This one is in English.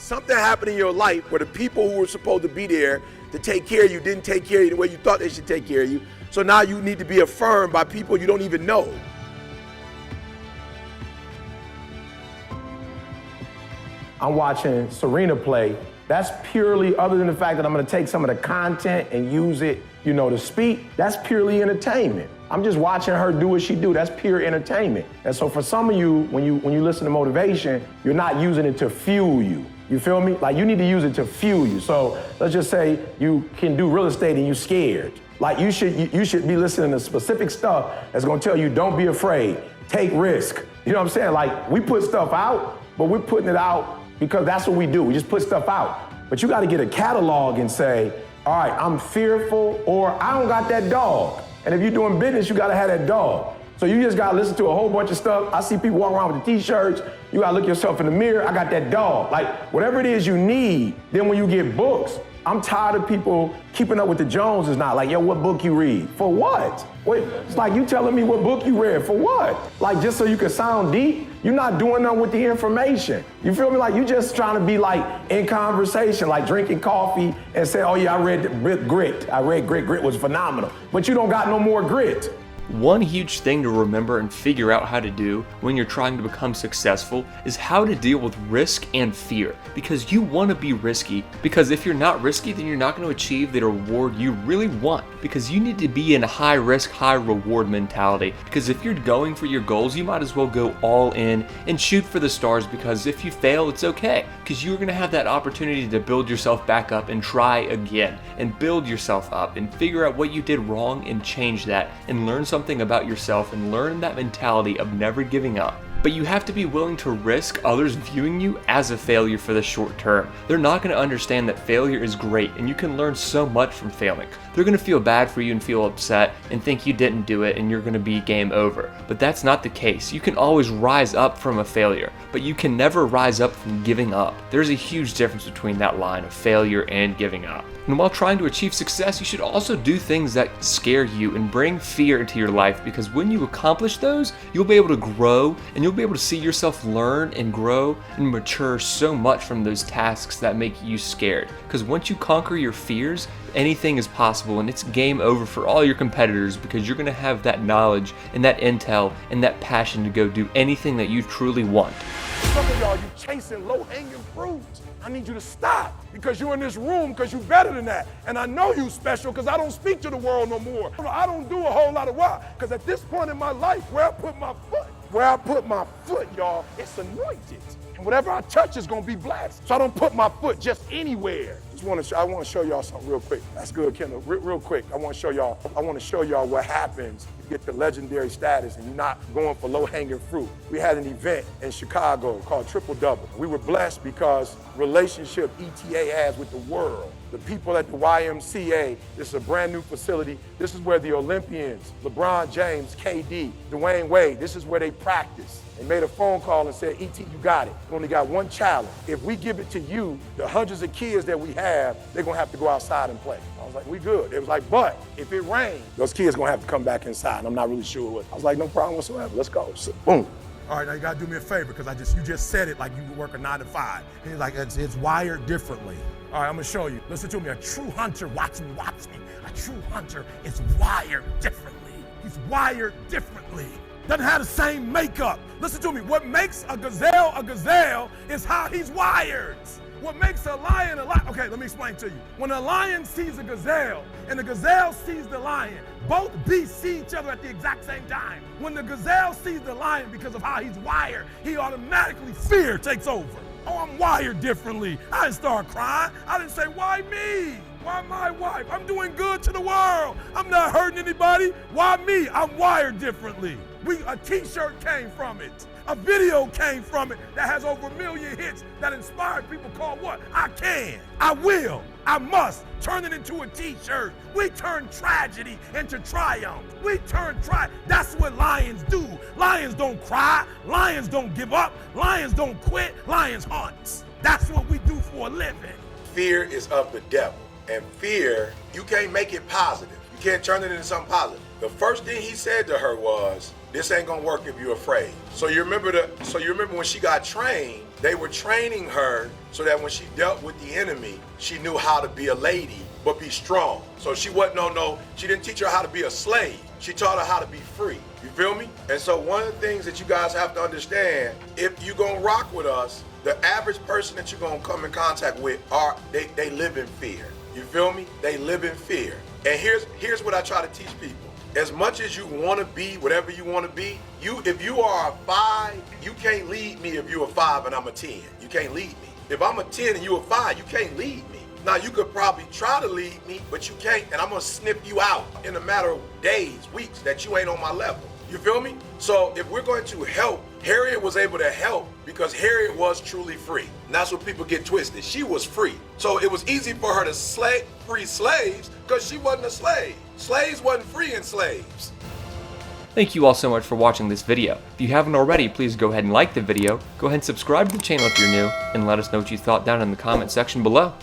something happened in your life where the people who were supposed to be there to take care of you didn't take care of you the way you thought they should take care of you. So now you need to be affirmed by people you don't even know. I'm watching Serena play. That's purely, other than the fact that I'm gonna take some of the content and use it, to speak, that's purely entertainment. I'm just watching her do what she do. That's pure entertainment. And so for some of you, when you listen to motivation, you're not using it to fuel you. You feel me? Like, you need to use it to fuel you. So let's just say you can do real estate and you're scared. Like, you should be listening to specific stuff that's gonna tell you, don't be afraid, take risk. You know what I'm saying? Like, we put stuff out, but we're putting it out because that's what we do. We just put stuff out. But you gotta get a catalog and say, all right, I'm fearful, or I don't got that dog. And if you're doing business, you gotta have that dog. So you just gotta listen to a whole bunch of stuff. I see people walk around with the t-shirts. You gotta look yourself in the mirror. I got that dog. Like, whatever it is you need, then when you get books, I'm tired of people keeping up with the Joneses now. Like, yo, what book you read? For what? Wait, it's like you telling me what book you read. For what? Like, just so you can sound deep? You're not doing nothing with the information. You feel me? Like, you just trying to be like in conversation, like drinking coffee and say, oh yeah, I read Grit. I read Grit. Grit was phenomenal. But you don't got no more grit. One huge thing to remember and figure out how to do when you're trying to become successful is how to deal with risk and fear, because you want to be risky, because if you're not risky, then you're not going to achieve the reward you really want, because you need to be in a high risk, high reward mentality, because if you're going for your goals, you might as well go all in and shoot for the stars, because if you fail, it's okay, because you're going to have that opportunity to build yourself back up and try again and build yourself up and figure out what you did wrong and change that and learn something about yourself and learn that mentality of never giving up. But you have to be willing to risk others viewing you as a failure for the short term. They're not going to understand that failure is great and you can learn so much from failing. They're going to feel bad for you and feel upset and think you didn't do it and you're going to be game over. But that's not the case. You can always rise up from a failure, but you can never rise up from giving up. There's a huge difference between that line of failure and giving up. And while trying to achieve success, you should also do things that scare you and bring fear into your life, because when you accomplish those, you'll be able to grow and you'll be able to see yourself learn and grow and mature so much from those tasks that make you scared. Because once you conquer your fears, anything is possible and it's game over for all your competitors, because you're going to have that knowledge and that intel and that passion to go do anything that you truly want. Some of y'all, you chasing low-hanging fruit. I need you to stop, because you're in this room because you're better than that. And I know you special because I don't speak to the world no more. I don't do a whole lot of why, because at this point in my life, where I put my foot, y'all, it's anointed. And whatever I touch is gonna be blessed. So I don't put my foot just anywhere. I want to show y'all something real quick. That's good, Kendall. Real quick, I want to show y'all what happens if you get the legendary status and you're not going for low-hanging fruit. We had an event in Chicago called Triple Double. We were blessed because relationship ETA has with the world. The people at the YMCA, this is a brand new facility. This is where the Olympians, LeBron James, KD, Dwayne Wade, this is where they practice. They made a phone call and said, E.T., you got it. You only got one challenge. If we give it to you, the hundreds of kids that we have, they're gonna have to go outside and play. I was like, we good. It was like, but if it rains, those kids gonna have to come back inside. And I'm not really sure what. I was like, no problem whatsoever, let's go. So, boom. All right, now you gotta do me a favor, because you just said it like you work a 9 to 5. And he's like, it's wired differently. All right, I'm gonna show you. Listen to me, a true hunter, watch me. A true hunter is wired differently. He's wired differently. Doesn't have the same makeup. Listen to me, what makes a gazelle is how he's wired. What makes a lion a lion, okay, let me explain to you. When a lion sees a gazelle and the gazelle sees the lion, both beasts see each other at the exact same time. When the gazelle sees the lion, because of how he's wired, he automatically, fear takes over. Oh, I'm wired differently. I didn't start crying. I didn't say, why me? Why my wife? I'm doing good to the world. I'm not hurting anybody. Why me? I'm wired differently. A t-shirt came from it. A video came from it that has over 1 million hits that inspired people called what? I can, I will, I must. Turn it into a t-shirt. We turn tragedy into triumph. That's what lions do. Lions don't cry. Lions don't give up. Lions don't quit. Lions hunt. That's what we do for a living. Fear is of the devil. And fear, you can't make it positive. You can't turn it into something positive. The first thing he said to her was, this ain't gonna work if you're afraid. So you remember when she got trained, They were training her so that when she dealt with the enemy, she knew how to be a lady, but be strong. So she wasn't she didn't teach her how to be a slave. She taught her how to be free. You feel me? And so one of the things that you guys have to understand, if you're gonna rock with us, the average person that you're gonna come in contact with they live in fear. You feel me? They live in fear. And here's what I try to teach people. As much as you want to be whatever you want to be, if you are a 5, you can't lead me if you're a 5 and I'm a 10. You can't lead me. If I'm a 10 and you're a 5, you can't lead me. Now you could probably try to lead me, but you can't, and I'm gonna snip you out in a matter of days, weeks, that you ain't on my level. You feel me? So if we're going to help, Harriet was able to help because Harriet was truly free. And that's what people get twisted. She was free. So it was easy for her to free slaves because she wasn't a slave. Slaves wasn't freeing slaves. Thank you all so much for watching this video. If you haven't already, please go ahead and like the video, go ahead and subscribe to the channel if you're new, and let us know what you thought down in the comment section below.